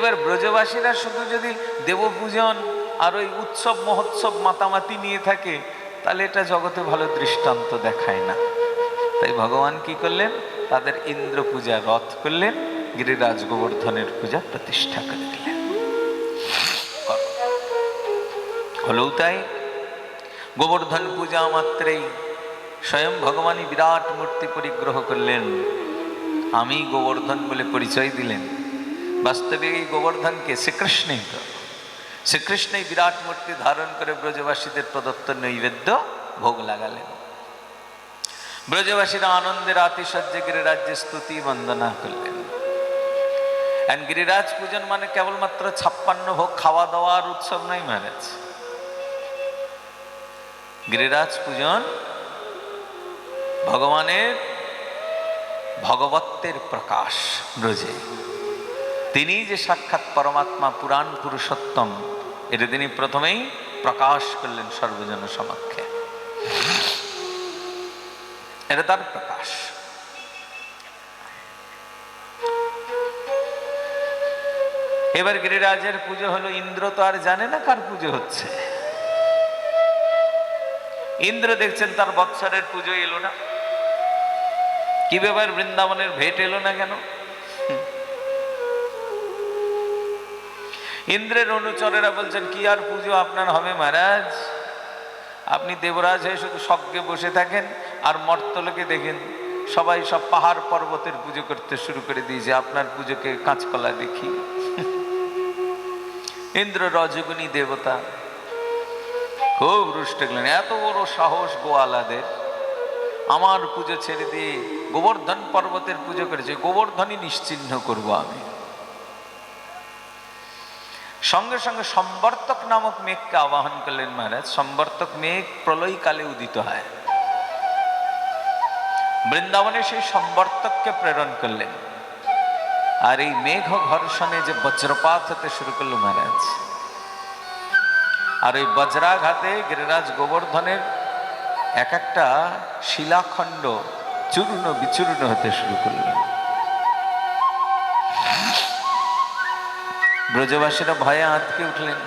এবার ব্রজবাসীরা শুধু যদি দেবপূজন আর ওই উৎসব মহোৎসব মাতামাতি নিয়ে থাকে, তাহলে এটা জগতে ভালো দৃষ্টান্ত দেখায় না। তাই ভগবান কি করলেন, তাদের ইন্দ্র পূজা রথ করলেন, গিরিরাজ গোবর্ধনের পূজা প্রতিষ্ঠা করে দিলেন। হলেও তাই গোবর্ধন পূজা মাত্রেই স্বয়ং ভগবানই বিরাট মূর্তি পরিগ্রহ করলেন, আমি গোবর্ধন বলে পরিচয় দিলেন। বাস্তবে এই গোবর্ধনকে শ্রীকৃষ্ণই বিরাট মূর্তি ধারণ করে ব্রজবাসীদের প্রদত্ত নৈবেদ্য ভোগ লাগালেন। ব্রজবাসীরা আনন্দের আতিশয্যে গিরিরাজ্যে স্তুতি বন্দনা করলেন। গিরিরাজ পূজন মানে কেবলমাত্র 56 ভোগ খাওয়া দাওয়ার উৎসব নয় মহারাজ। গিরিরাজ পূজন ভগবানের ভগবত্বের প্রকাশ ব্রজে। তিনি যে সাক্ষাৎ পরমাত্মা পুরাণ পুরুষোত্তম, এটা তিনি প্রথমেই প্রকাশ করলেন সর্বজন সমক্ষে। এটা তার প্রকাশ। এবার গিরিরাজের পুজো হলো। ইন্দ্র তো আর জানে না কার পুজো হচ্ছে। ইন্দ্র দেখছেন তার বৎসরের পুজো এলো না, কি ব্যাপার বৃন্দাবনের ভেট এলো না কেন? ইন্দ্রের অনুচরেরা বলছেন, কি আর পুজো আপনার হবে মহারাজ, আপনি দেবরাজ হয়ে শুধু স্বর্গে বসে থাকেন আর মর্তলোকে দেখেন সবাই সব পাহাড় পর্বতের পুজো করতে শুরু করে দিয়েছে, আপনার পুজোকে কাঁচকলা দেখি। ইন্দ্র রজগুণী দেবতা, খুব রুষ্ট গেলেন, এত বড় সাহস গোয়ালাদের, আমার পুজো ছেড়ে দিয়ে গোবর্ধন পর্বতের পুজো করেছে, গোবর্ধনই নিশ্চিহ্ন করব আমি। সঙ্গে সঙ্গে সম্বর্তক নামক মেঘকে আবাহন করলেন মহারাজ। সম্বর্তক মেঘ প্রলয়কালে উদিত হয়, বৃন্দাবনে সেই সম্বর্তককে প্রেরণ করলেন। আর এই মেঘ ঘর্ষণে যে বজ্রপাত হতে শুরু করলো মহারাজ, আর ওই বজ্রাঘাতে গিরিরাজ গোবর্ধনের এক একটা শিলাখণ্ড চূর্ণ বিচূর্ণ হতে শুরু করল। ব্রজবাসীরা ভয়ে আঁতকে উঠলেন,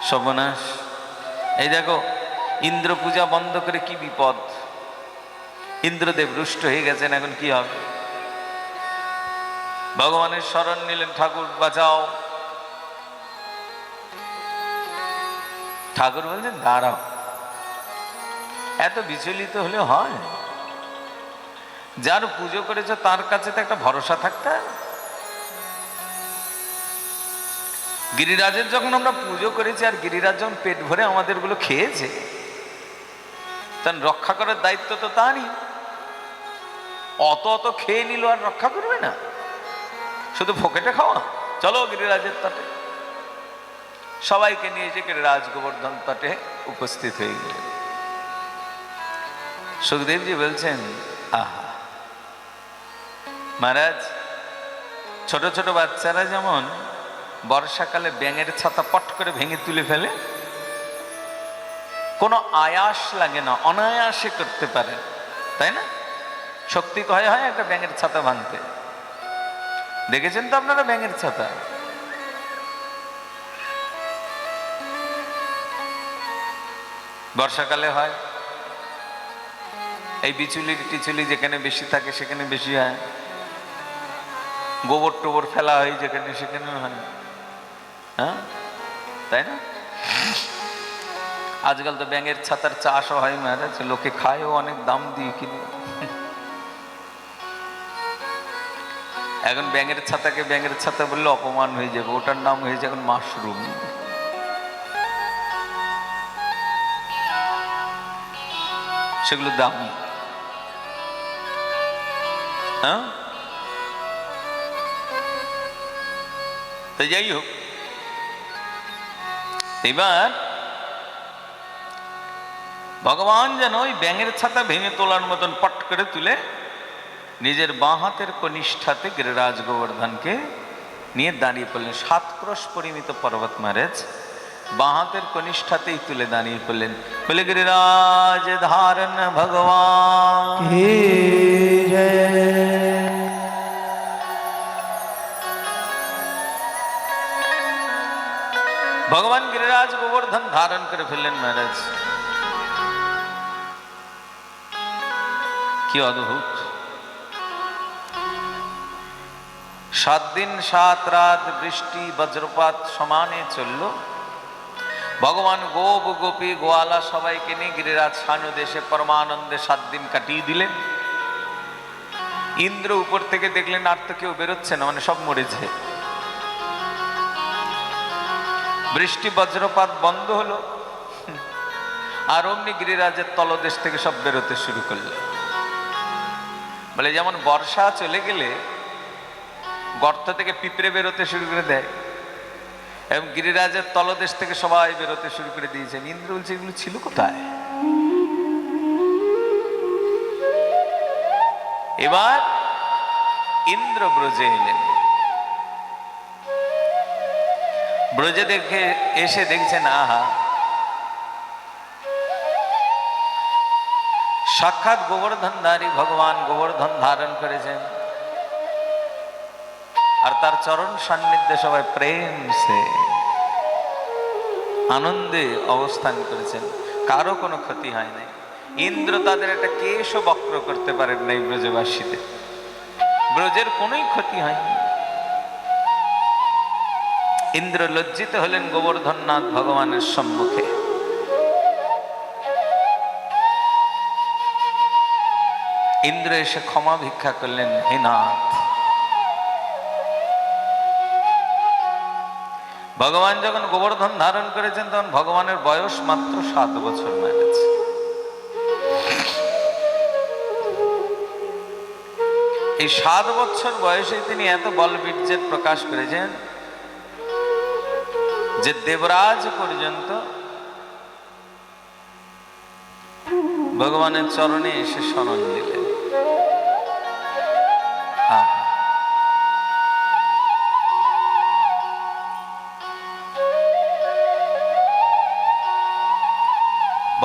সর্বনাশ, এই দেখো ইন্দ্র পূজা বন্ধ করে কি বিপদ, ইন্দ্রদেব রুষ্ট হয়ে গেছেন, এখন কি হবে? ভগবানের শরণ নিলেন, ঠাকুর বাঁচাও। ঠাকুর বলছেন, দাঁড়াও, এত বিচলিত হলে হয়? যার পুজো করেছ তার কাছে তো একটা ভরসা থাকতে হবে। গিরিরাজের যখন আমরা পুজো করেছি আর গিরিরাজ যখন পেট ভরে আমাদেরগুলো খেয়েছে, তখন রক্ষা করার দায়িত্ব তো তারই। অত অত খেয়ে নিল আর রক্ষা করবে না, শুধু ফোকেটে খাওয়া। চলো গিরিরাজের তটে, সবাইকে নিয়ে এসে গিরিরাজ গোবর্ধন তটে উপস্থিত হয়ে গেলেন। সুখদেবজি বলছেন, আহা মহারাজ, ছোট ছোট বাচ্চারা যেমন বর্ষাকালে ব্যাঙের ছাতা পট করে ভেঙে তুলে ফেলে, কোনো আয়াস লাগে না, অনায়াসে করতে পারে, তাই না? শক্তি হয় হয় একটা ব্যাঙের ছাতা ভাঙতে। দেখেছেন তো আপনারা ব্যাঙের ছাতা? বর্ষাকালে হয়, এই বিচুলি টিচুলি যেখানে বেশি থাকে সেখানে বেশি হয়, গোবর টোবর ফেলা হয় যেখানে সেখানে হয়, হ্যাঁ তাই না? আজকাল তো ব্যাঙের ছাতার চাষও হয় মহারাজ, লোকে খায়ও অনেক দাম দিয়ে কিনে। এখন ব্যাঙের ছাতাকে ব্যাঙের ছাতা বললে অপমান হয়ে যাবে, ওটার নাম হয়েছে এখন মাশরুম। সেগুলো দামি, হ্যাঁ? তো যাই হোক, এবার ভগবান যেন ওই ব্যাঙের ছাতা ভেঙে তোলার মতন পট করে তুলে নিজের বাঁ হাতের কনিষ্ঠাতে গিরিরাজ গোবর্ধনকে নিয়ে দাঁড়িয়ে পড়লেন। 7 ক্রোশ পরিমিত পর্বত মহারাজ বাঁ হাতের কনিষ্ঠাতেই তুলে দাঁড়িয়ে পড়লেন। বলে, গিরিরাজ ধারণ ভগবান ভগবান গিরিরাজ গোবর্ধন ধারণ করে ফেললেন মহারাজ। কি অদ্ভুত! 7 দিন 7 রাত বৃষ্টি বজ্রপাত সমানে চলল। ভগবান গোপ গোপী গোয়ালা সবাইকে নিয়ে গিরিরাজ সানুদেশে পরমানন্দে 7 দিন কাটিয়ে দিলেন। ইন্দ্র উপর থেকে দেখলেন আর তো কেউ বেরোচ্ছে না, মানে সব মরেছে। বৃষ্টি বজ্রপাত বন্ধ হলো, আর অমনি গিরিরাজের তলদেশ থেকে সব বেরোতে শুরু করলো। বলে যেমন বর্ষা চলে গেলে গর্ত থেকে পিঁপড়ে বেরোতে শুরু করে দেয়, এবং গিরিরাজের তলদেশ থেকে সবাই বেরোতে শুরু করে দিয়েছেন। ইন্দ্র বলছে এগুলো ছিল কোথায়? এবার ইন্দ্র ব্রজে এলেন। ব্রজে দেখে এসে দেখছেন আহা, সাক্ষাৎ গোবর্ধনধারী ভগবান গোবর্ধন ধারণ করেছেন, আর তার চরণ সান্নিধ্যে সবাই প্রেম সে আনন্দে অবস্থান করেছেন, কারো কোনো ক্ষতি হয় নাই। ইন্দ্র তাদের একটা কেশও বক্র করতে পারেন নাই ব্রজবাসীদের, ব্রজের কোনোই ক্ষতি হয়নি। ইন্দ্র লজ্জিত হলেন গোবর্ধননাথ ভগবানের সম্মুখে। ইন্দ্র এসে ক্ষমা ভিক্ষা করলেন, হে নাথ। ভগবান যখন গোবর্ধন ধারণ করেছেন তখন ভগবানের বয়স মাত্র 7 বছর হয়েছে। এই 7 বছর বয়সে তিনি এত বলবীর্যের প্রকাশ করেছেন যে দেবরাজ পর্যন্ত ভগবানের চরণে এসে শরণ দিলেন।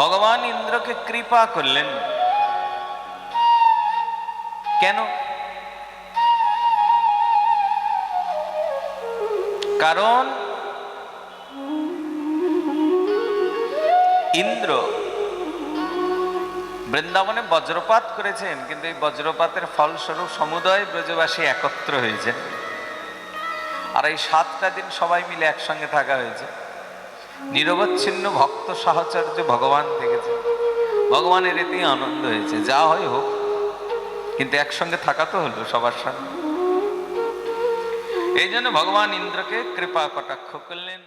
ভগবান ইন্দ্রকে কৃপা করলেন। কেন? কারণ ইন্দ্র বৃন্দাবনে বজ্রপাত করেছেন, কিন্তু এই বজ্রপাতের ফলস্বরূপ সমুদয় ব্রজবাসী একত্র হয়েছে, আর এই 7টা দিন সবাই মিলে একসঙ্গে থাকা হয়েছে। নিরবচ্ছিন্ন ভক্ত সাহচর্য ভগবান থেকেছে, ভগবানের এতেই আনন্দ হয়েছে। যা হয় হোক, কিন্তু একসঙ্গে থাকা তো হলো সবার সঙ্গে। এই জন্য ভগবান ইন্দ্রকে কৃপা কটাক্ষ করলেন।